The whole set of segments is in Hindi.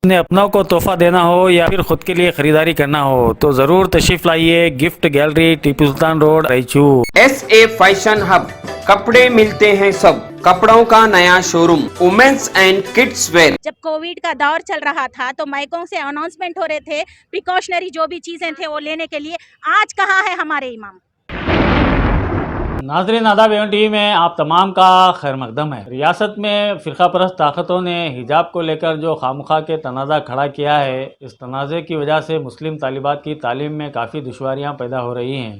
ने अपनों को तोहफा देना हो या फिर खुद के लिए खरीदारी करना हो तो जरूर तशरीफ लाइए gift gallery, Tipu Sultan road, Raichur. SA fashion hub, कपड़े मिलते हैं सब, कपड़ों का नया showroom, women's and kids wear. जब कोविड का दौर चल रहा था तो माइकों से अनाउंसमेंट हो रहे थे, प्रिकॉशनरी जो भी चीजें थे वो लेने के लिए। आज कहाँ है हमारे इमाम? नाज़रीन आदाब, एवन टीवी में आप तमाम का खैर मकदम है। रियासत में फ़िरका परस्त ताकतों ने हिजाब को लेकर जो खामखा के तनाज़ा खड़ा किया है, इस तनाज़े की वजह से मुस्लिम तालिबात की तालीम में काफ़ी दुश्वारियाँ पैदा हो रही हैं।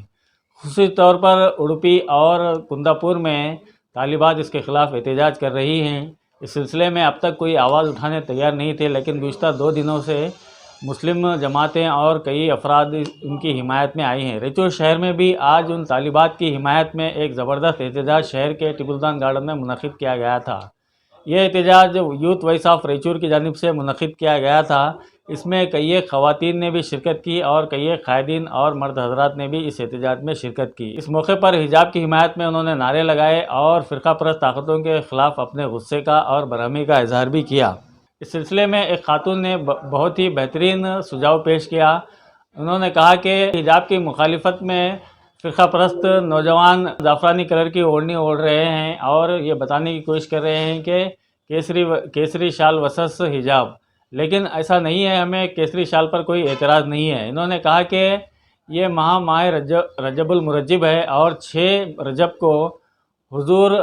ख़ुसूसी तौर पर उडुपी और कुंदापुर में तालिबात इसके ख़िलाफ़ एहतजाज कर रही हैं। इस सिलसिले में अब तक कोई आवाज़ उठाने तैयार नहीं थे, लेकिन गुज़िश्ता 2 दिनों से मुस्लिम जमातें और कई अफराद उनकी हिमायत में आई हैं। रायचूर शहर में भी आज उन तालिबात की हिमायत में एक ज़बरदस्त एहतजाज शहर के टीपू सुल्तान गार्डन में मुनक़िद किया गया था। यह एहतजाज यूथ वॉइस ऑफ रायचूर की जानिब से मुनक़िद किया गया था। इसमें कई ख़वातीन ने भी शिरकत की और कई कायदीन और मर्द हजरात ने भी इस एहतजाज में शिरकत की। इस मौके पर हिजाब की हिमायत में उन्होंने नारे लगाए और फ़िरका परस्त ताकतों के ख़िलाफ़ अपने गुस्से का और बरहमी का इजहार भी किया। इस सिलसिले में एक खातून ने बहुत ही बेहतरीन सुझाव पेश किया। उन्होंने कहा कि हिजाब की मुखालिफत में फ़िरका परस्त नौजवान ज़ाफ़रानी कलर की ओढ़नी ओढ़ रहे हैं और ये बताने की कोशिश कर रहे हैं कि केसरी शाल वसस हिजाब, लेकिन ऐसा नहीं है, हमें केसरी शाल पर कोई एतराज़ नहीं है। इन्होंने कहा कि ये माह रजबुल मुरज्जिब है और 6 रजब को हुजूर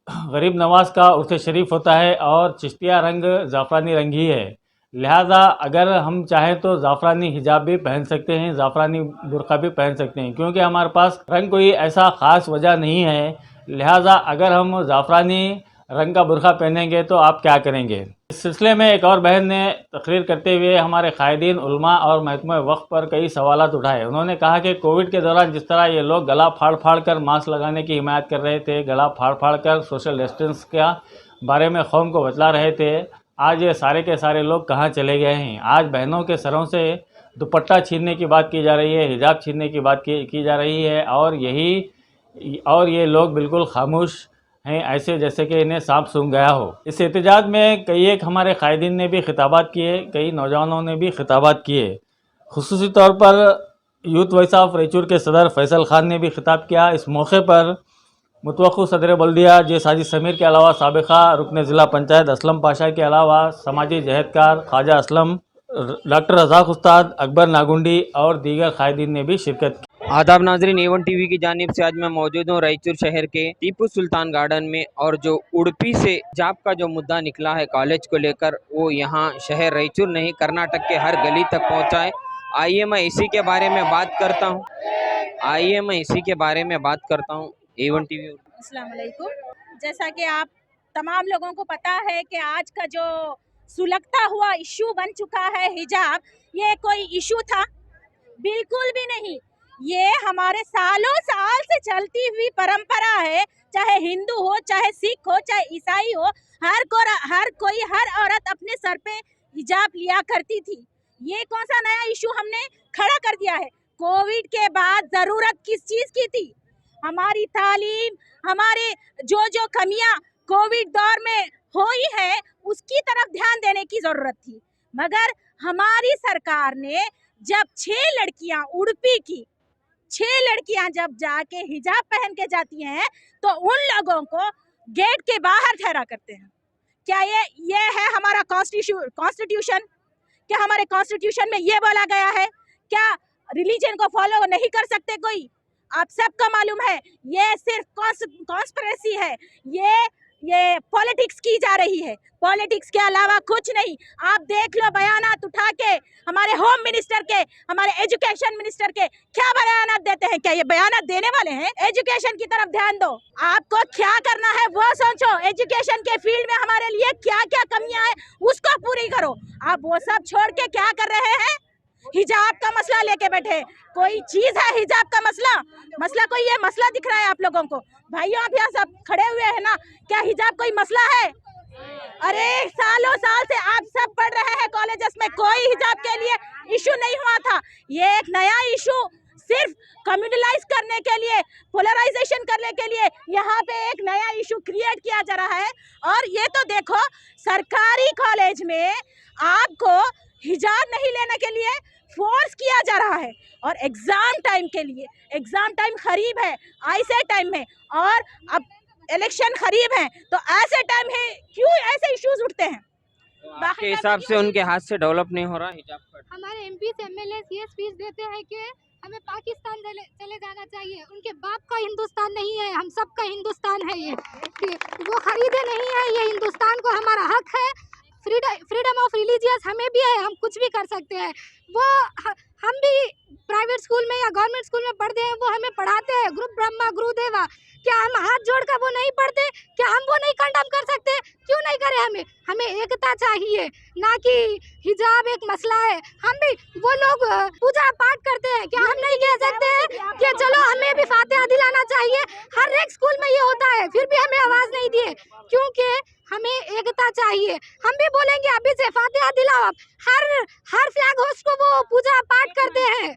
गरीब नवाज का उर्स शरीफ होता है और चिश्तिया रंग ज़ाफ़रानी रंग ही है। लिहाजा अगर हम चाहें तो ज़ाफ़रानी हिजाब भी पहन सकते हैं, ज़ाफ़रानी बुर्का भी पहन सकते हैं, क्योंकि हमारे पास रंग कोई ऐसा ख़ास वजह नहीं है। लिहाजा अगर हम ज़ाफ़रानी रंग का बुर्का पहनेंगे तो आप क्या करेंगे? इस सिलसिले में एक और बहन ने तकरीर करते हुए हमारे कायदीन, उलमा और महकमा वक्फ पर कई सवालात उठाए। उन्होंने कहा कि कोविड के दौरान जिस तरह ये लोग गला फाड़ फाड़ कर मास्क लगाने की हिमायत कर रहे थे, गला फाड़ फाड़ कर सोशल डिस्टेंस के बारे में कौम को बतला रहे थे, आज ये सारे के सारे लोग कहाँ चले गए हैं? आज बहनों के सरों से दुपट्टा छीनने की बात की जा रही है, हिजाब छीनने की बात की जा रही है और ये लोग बिल्कुल खामोश हैं, ऐसे जैसे कि इन्हें सांप सूंघ गया हो। इस एहतजाज में कई एक हमारे कायदीन ने भी खिताबात किए, कई नौजवानों ने भी खिताबात किए। खुसूसी तौर पर यूथ वॉइस ऑफ रायचूर के सदर फैसल खान ने भी खिताब किया। इस मौके पर मुतवक्किल सदर बल्दिया जे साजिद समीर के अलावा साबिका रुकन ज़िला पंचायत असलम पाशा के अलावा समाजी जहदकार ख्वाजा असलम, डॉक्टर रज़ाक उस्ताद, अकबर नागुंडी और दीगर कायदीन ने भी शिरकत की। आदाब नाजरीन, एवन टीवी की जानिब से आज मैं मौजूद हूँ रायचूर शहर के टीपू सुल्तान गार्डन में, और जो उडुपी से हिजाब का जो मुद्दा निकला है कॉलेज को लेकर, वो यहाँ शहर रायचूर नहीं कर्नाटक के हर गली तक पहुँचा है। आइए मैं इसी के बारे में बात करता हूँ एवन टीवी। अस्सलाम वालेकुम। जैसा कि आप तमाम लोगों को पता है कि आज का जो सुलगता हुआ इशू बन चुका है हिजाब, ये कोई इशू था? बिल्कुल भी नहीं। ये हमारे सालों साल से चलती हुई परंपरा है, चाहे हिंदू हो, चाहे सिख हो, चाहे ईसाई हो, हर औरत अपने सर पे हिजाब लिया करती थी। ये कौन सा नया इशू हमने खड़ा कर दिया है? कोविड के बाद जरूरत किस चीज की थी? हमारी तालीम, हमारे जो कमियां कोविड दौर में हुई है, उसकी तरफ ध्यान देने की जरूरत थी। मगर हमारी सरकार ने जब 6 लड़कियां उडुपी की 6 लड़कियां जब जाके हिजाब पहन के जाती हैं तो उन लोगों को गेट के बाहर ठहरा करते हैं। क्या ये है हमारा कॉन्स्टिट्यूशन? क्या हमारे कॉन्स्टिट्यूशन में ये बोला गया है? क्या रिलीजन को फॉलो नहीं कर सकते कोई? आप सबको मालूम है ये सिर्फ कॉन्स्पिरेसी है, ये पॉलिटिक्स की जा रही है, पॉलिटिक्स के अलावा कुछ नहीं। आप देख लो बयानात उठा के हमारे होम मिनिस्टर के, हमारे एजुकेशन मिनिस्टर के, क्या बयानात देते हैं? क्या ये बयानात देने वाले हैं? एजुकेशन की तरफ ध्यान दो, आपको क्या करना है वो सोचो। एजुकेशन के फील्ड में हमारे लिए क्या क्या कमियां हैं उसको पूरी करो। आप वो सब छोड़ के क्या कर रहे हैं? हिजाब का मसला लेके बैठे। कोई चीज है हिजाब का मसला कोई ये मसला दिख रहा है आप लोगों को? भाइयों आप यहाँ सब खड़े हुए हैं ना, क्या हिजाब कोई मसला है? अरे सालों साल से आप सब पढ़ रहे हैं कॉलेजेस में, कोई हिजाब के लिए इशू नहीं हुआ था। ये एक नया इशू सिर्फ कम्युनलाइज करने के लिए, पोलराइजेशन करने के लिए यहाँ पे एक नया इशू क्रिएट किया जा रहा है। और ये तो देखो सरकारी कॉलेज में आपको हिजाब नहीं लेने के लिए फोर्स किया जा रहा है। और एग्जाम टाइम के लिए, एग्जाम टाइम करीब है, ऐसे टाइम में, और अब इलेक्शन करीब है, तो ऐसे टाइम है क्यों ऐसे इश्यूज उठते हैं? आपके हिसाब से उनके हाथ से डेवलप नहीं हो रहा हिजाब का? हमारे एमपी एमएलए ये स्पीच देते हैं कि हमें पाकिस्तान चले जाना चाहिए, उनके बाप का हिंदुस्तान नहीं है, हम सब का हिंदुस्तान है ये, वो खरीदे नहीं है ये हिंदुस्तान को, हमारा हक है, फ्रीडम ऑफ रिलीजियस हमें भी है, हम कुछ भी कर सकते हैं। वो हम भी प्राइवेट स्कूल में या गवर्नमेंट स्कूल में पढ़ते हैं, वो हमें पढ़ाते हैं गुरु ब्रह्मा गुरु देवा, क्या हम हाथ जोड़कर वो नहीं पढ़ते? क्या हम वो नहीं कंडम कर सकते? क्यों नहीं करें? हमें एकता चाहिए, ना कि हिजाब एक मसला है। हम भी वो लोग पूजा पाठ करते हैं, क्या हम नहीं कह सकते हैं कि चलो हमें भी फातिहा दिलाना चाहिए? हर एक स्कूल में ये होता है, फिर भी हमें आवाज नहीं दिए, क्योंकि हमें एकता चाहिए। हम भी बोलेंगे अभी से फातिहा दिलाओ, हर फ्लैग होस्ट को वो पूजा पाठ करते हैं,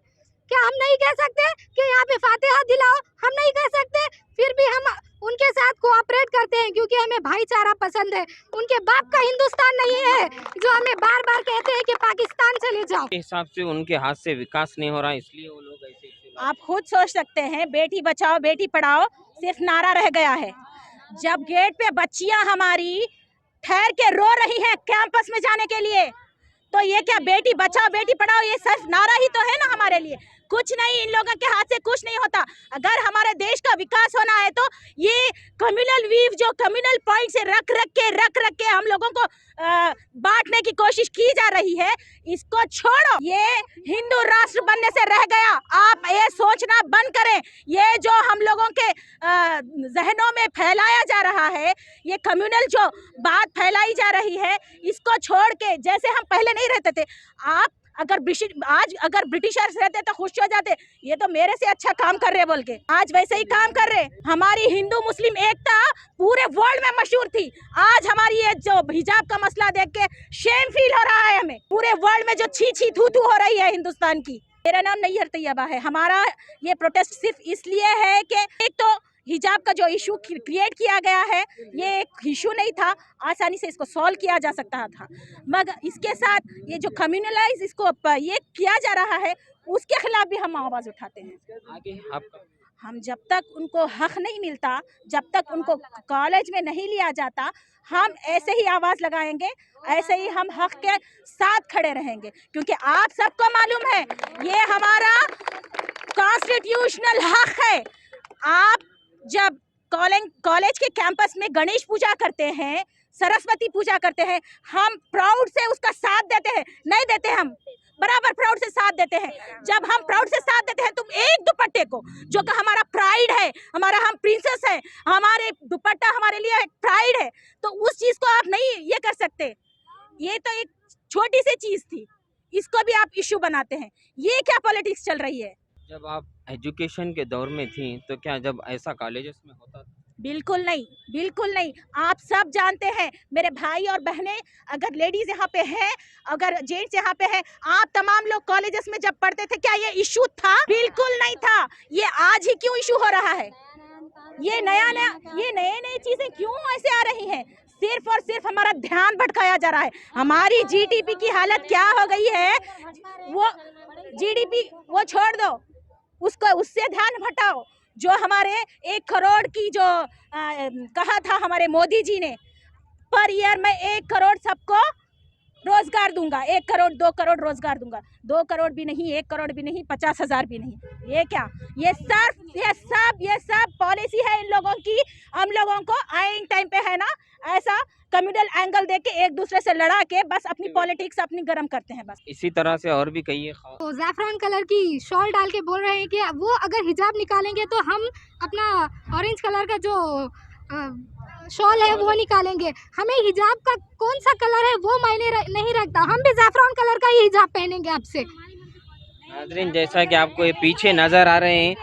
क्या हम नहीं कह सकते कि यहाँ पे फातिहा दिलाओ? हम नहीं कह सकते, फिर भी हम उनके साथ कोऑपरेट करते हैं, क्योंकि हमें भाईचारा पसंद है। उनके बाप का हिंदुस्तान नहीं है जो हमें बार बार कहते हैं कि पाकिस्तान चले जाओ। के हिसाब से उनके हाथ से विकास नहीं हो रहा, इसलिए वो लोग ऐसे। आप खुद सोच सकते हैं, बेटी बचाओ बेटी पढ़ाओ सिर्फ नारा रह गया है। जब गेट पे बच्चियां हमारी ठहर के रो रही हैं कैंपस में जाने के लिए, तो ये क्या बेटी बचाओ बेटी पढ़ाओ ये सिर्फ नारा ही तो है ना हमारे लिए? कुछ नहीं, इन लोगों के हाथ से कुछ नहीं होता। अगर हमारे देश का विकास होना है तो ये कम्युनल वीव जो कम्युनल पॉइंट से रख रख के हम लोगों को बांटने की कोशिश की जा रही है, इसको छोड़ो। ये हिंदू राष्ट्र बनने से रह गया, आप ये सोचना बंद करें। ये जो हम लोगों के जहनों में फैलाया जा रहा है, ये कम्युनल जो बात फैलाई जा रही है, इसको छोड़ के, जैसे हम पहले नहीं रहते थे, आप अगर ब्रिटिशर्स रहते तो खुश हो जाते, ये तो मेरे से अच्छा काम कर रहे बोल के, आज वैसे ही काम कर रहे। हमारी हिंदू मुस्लिम एकता पूरे वर्ल्ड में मशहूर थी, आज हमारी ये जो हिजाब का मसला देख के शेम फील हो रहा है हमें। पूरे वर्ल्ड में जो छी छी थू थू हो रही है हिंदुस्तान की। मेरा नाम नैयर तैयबा है। हमारा ये प्रोटेस्ट सिर्फ इसलिए है कि एक तो हिजाब का जो इशू क्रिएट किया गया है, ये एक इशू नहीं था, आसानी से इसको सॉल्व किया जा सकता था, मगर इसके साथ ये जो कम्युनलाइज इसको ये किया जा रहा है, उसके खिलाफ भी हम आवाज़ उठाते हैं। आगे आपका? हम जब तक उनको हक नहीं मिलता, जब तक उनको कॉलेज में नहीं लिया जाता, हम ऐसे ही आवाज़ लगाएंगे, ऐसे ही हम हक के साथ खड़े रहेंगे, क्योंकि आप सबको मालूम है ये हमारा कॉन्स्टिट्यूशनल हक है। आप जब कॉलेज के कैंपस में गणेश पूजा करते हैं, सरस्वती पूजा करते हैं, हम प्राउड से उसका साथ देते हैं, नहीं देते? हम बराबर प्राउड से साथ देते हैं। जब हम प्राउड से साथ देते हैं, तुम एक दुपट्टे को, जो कि हमारा प्राइड है, हमारा हम प्रिंसेस है, हमारे दुपट्टा हमारे लिए एक प्राइड है, तो उस चीज को आप नहीं ये कर सकते। ये तो एक छोटी सी चीज थी, इसको भी आप इश्यू बनाते हैं। ये क्या पॉलिटिक्स चल रही है? जब आप एजुकेशन के दौर में थी तो क्या जब ऐसा कॉलेजेस में होता था? बिल्कुल नहीं, बिल्कुल नहीं। आप सब जानते हैं, मेरे भाई और बहनें, अगर लेडीज यहाँ पे हैं, अगर जेंट्स यहाँ पे हैं, आप तमाम लोग कॉलेजेस में जब पढ़ते थे, क्या ये इशू था? बिल्कुल नहीं था। ये आज ही क्यों इशू हो रहा है? ये नए चीजें क्यों ऐसे आ रही हैं? सिर्फ और सिर्फ हमारा ध्यान भटकाया जा रहा है। हमारी जीडीपी की हालत क्या हो गई है? वो जीडीपी वो छोड़ दो, उससे ध्यान हटाओ। जो हमारे 1 करोड़ की जो कहा था हमारे मोदी जी ने, पर ईयर में 1 करोड़ सबको रोजगार दूंगा, 1 करोड़ 2 करोड़ रोजगार दूंगा। 2 करोड़ भी नहीं, 1 करोड़ भी नहीं, 50,000 भी नहीं। ये क्या? ये सब पॉलिसी है इन लोगों की। हम लोगों को आइन टाइम पे है ना, ऐसा कम्युनल एंगल देख के एक दूसरे से लड़ा के बस अपनी पॉलिटिक्स अपनी गर्म करते हैं बस। इसी तरह से और भी कई तो ज़ैफ़रान कलर की शॉल डाल के बोल रहे हैं कि वो अगर हिजाब निकालेंगे तो हम अपना ऑरेंज कलर का जो शॉल है वो निकालेंगे। हमें हिजाब का कौन सा कलर है वो मायने नहीं रखता, हम भी ज़ैफ़रान कलर का ही हिजाब पहनेंगे आपसे। नाज़रीन, जैसा कि आपको ये पीछे नज़र आ रहे हैं,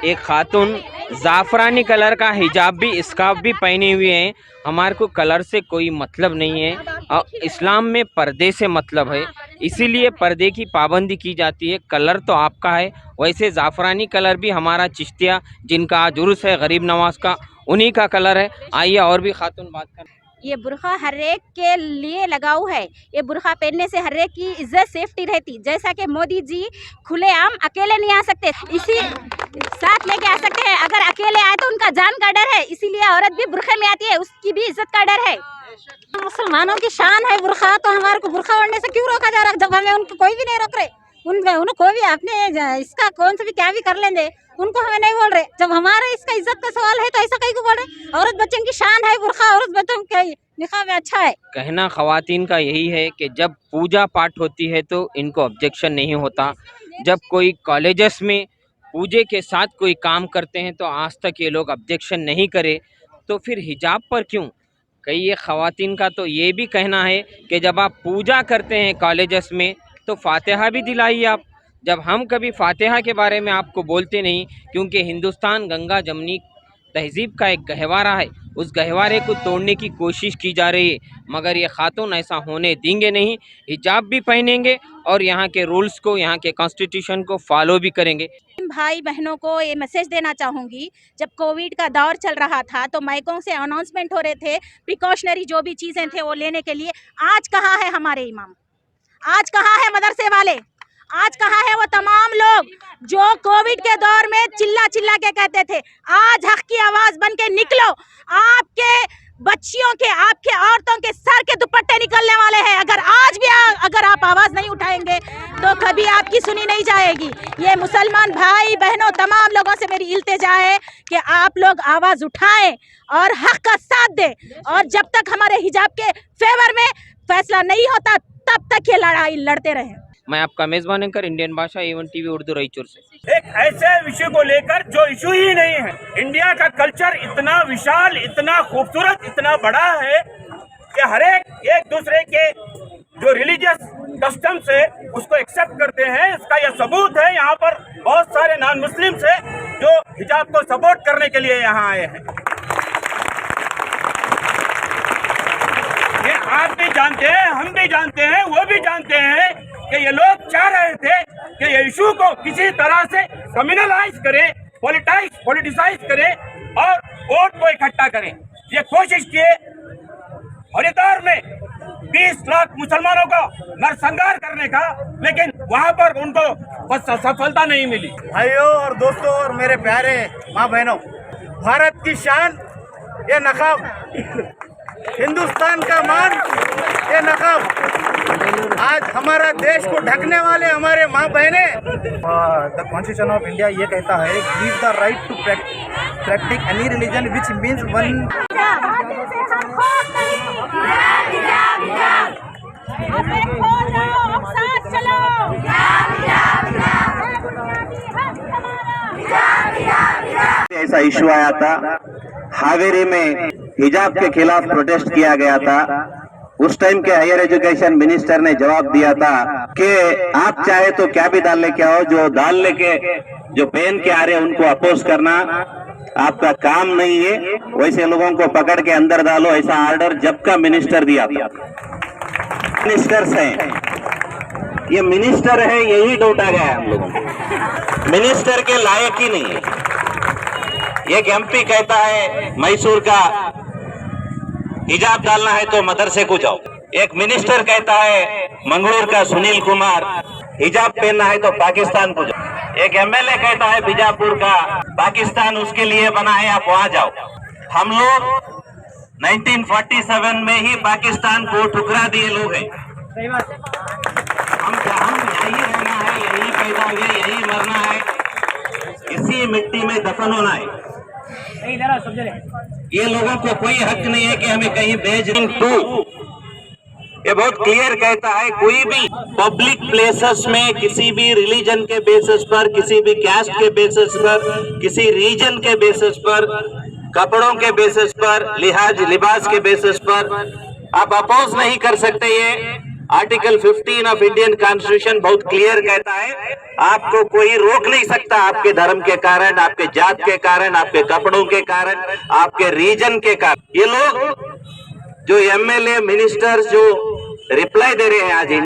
एक खातून ज़ाफ़रानी कलर का हिजाब भी स्कार्फ भी पहने हुए हैं। हमारे को कलर से कोई मतलब नहीं है, और इस्लाम में पर्दे से मतलब है, इसीलिए पर्दे की पाबंदी की जाती है। कलर तो आपका है, वैसे ज़ाफ़रानी कलर भी हमारा चिश्तिया जिनका आज उर्स है गरीब नवाज का, उन्हीं का कलर है। आइए और भी खातून बात करें। ये बुर्का हर एक के लिए लगाऊ है। ये बुर्का पहनने से हर एक की इज्जत सेफ्टी रहती। जैसा कि मोदी जी खुलेआम अकेले नहीं आ सकते, इसी साथ लेके आ सकते हैं। अगर अकेले आए तो उनका जान का डर है, इसीलिए औरत भी बुर्खे में आती है, उसकी भी इज्जत का डर है। मुसलमानों की शान है बुर्का, तो हमारे को बुर्का ओढ़ने से क्यों रोका जा रहा है, जब हमें उनको कोई भी नहीं रोक रहे। उनको भी अपने इसका कौन सा भी क्या भी कर लेंगे, उनको हमें नहीं बोल रहे। जब हमारा इसका इज्जत का सवाल है तो ऐसा कहीं को बोल रहे। औरत बच्चों की शान है बुर्का, औरत बच्चों के निकाह में अच्छा है। कहना ख्वातीन का यही है कि जब पूजा पाठ होती है तो इनको ऑब्जेक्शन नहीं होता, जब कोई कॉलेजेस में पूजे के साथ कोई काम करते हैं तो आज तक ये लोग ऑब्जेक्शन नहीं करे, तो फिर हिजाब पर क्यों। कई ये ख्वातीन का तो ये भी कहना है कि जब आप पूजा करते हैं कॉलेजेस में तो फातिहा भी दिलाइए आप। जब हम कभी फातिहा के बारे में आपको बोलते नहीं, क्योंकि हिंदुस्तान गंगा जमनी तहजीब का एक गहवारा है, उस गहवारे को तोड़ने की कोशिश की जा रही है, मगर ये खातून ऐसा होने देंगे नहीं। हिजाब भी पहनेंगे और यहाँ के रूल्स को, यहाँ के कॉन्स्टिट्यूशन को फॉलो भी करेंगे। भाई बहनों को ये मैसेज देना चाहूँगी, जब कोविड का दौर चल रहा था तो माइकों से अनाउंसमेंट हो रहे थे, प्रिकॉशनरी जो भी चीज़ें थे वो लेने के लिए। आज कहाँ है हमारे इमाम, आज कहाँ है मदरसे वाले, आज कहाँ है वो तमाम लोग जो कोविड के दौर में चिल्ला चिल्ला के कहते थे आज हक की आवाज़ बन के निकलो। आपके बच्चियों के, आपके औरतों के सर के दुपट्टे निकलने वाले हैं। अगर आज भी अगर आप आवाज़ नहीं उठाएंगे तो कभी आपकी सुनी नहीं जाएगी। ये मुसलमान भाई बहनों तमाम लोगों से मेरी इल्तिजा है कि आप लोग आवाज़ उठाएं और हक का साथ दें, और जब तक हमारे हिजाब के फेवर में फैसला नहीं होता तब तक ये लड़ाई लड़ते रहें। मैं आपका मेजबान एंकर इंडियन भाषा A1 TV उर्दू रायचूर से। एक ऐसे विषय को लेकर जो इशू ही नहीं है। इंडिया का कल्चर इतना विशाल, इतना खूबसूरत, इतना बड़ा है कि हर एक दूसरे के जो रिलीजियस कस्टम्स है उसको एक्सेप्ट करते हैं। इसका यह सबूत है, यहाँ पर बहुत सारे नॉन मुस्लिम्स है जो हिजाब को सपोर्ट करने के लिए यहाँ आए हैं। ये आप भी जानते हैं, हम भी जानते हैं, वो भी जानते हैं कि ये लोग चाह रहे थे कि ये इशू को किसी तरह से कम्युनलाइज करें, पॉलिटिसाइज करें और वोट को इकट्ठा करें। ये कोशिश किए। हरिद्वार में 20 लाख मुसलमानों को नरसंहार करने का, लेकिन वहां पर उनको बस सफलता नहीं मिली। भाइयों और दोस्तों और मेरे प्यारे माँ बहनों, भारत की शान ये नकाब, हिंदुस्तान का मान ये नकाब, आज हमारा देश को ढकने वाले हमारे माँ बहने। द कॉन्स्टिट्यूशन ऑफ इंडिया ये कहता है give the right to practise any religion which means one. ऐसा इशू आया था, हावेरी में हिजाब के खिलाफ प्रोटेस्ट किया गया था। उस टाइम के हायर एजुकेशन मिनिस्टर ने जवाब दिया था कि आप चाहे तो क्या भी डाल लेके आओ, जो डाल लेके जो पहन के आ रहे हैं उनको अपोज करना आपका काम नहीं है, वैसे लोगों को पकड़ के अंदर डालो, ऐसा ऑर्डर जब का मिनिस्टर दिया था। मिनिस्टर्स हैं, ये मिनिस्टर है यही डोटा गया है हम लोगों को, मिनिस्टर के लायक ही नहीं है। एक एमपी कहता है मैसूर का हिजाब डालना है तो मदरसे को जाओ, एक मिनिस्टर कहता है मंगलूर का सुनील कुमार हिजाब पहनना है तो पाकिस्तान को जाओ, एक एमएलए कहता है बीजापुर का पाकिस्तान उसके लिए बना है आप वहां जाओ। हम लोग 1947 में ही पाकिस्तान को ठुकरा दिए लोग हैं। हम यही रहना है, यही पैदा हुए, यही मरना है, इसी मिट्टी में दफन होना है। ये लोगों को कोई हक नहीं है कि हमें कहीं भेज। ये बहुत क्लियर कहता है कोई भी पब्लिक प्लेसेस में किसी भी रिलीजन के बेसिस पर, किसी भी कास्ट के बेसिस पर, किसी रीजन के बेसिस पर, कपड़ों के बेसिस पर, लिबास के बेसिस पर आप अपोज नहीं कर सकते। ये आर्टिकल 15 ऑफ इंडियन कॉन्स्टिट्यूशन बहुत क्लियर कहता है आपको कोई रोक नहीं सकता आपके धर्म के कारण, आपके जात के कारण, आपके कपड़ों के कारण, आपके रीजन के कारण। ये लोग जो एमएलए मिनिस्टर्स जो रिप्लाई दे रहे हैं आज इन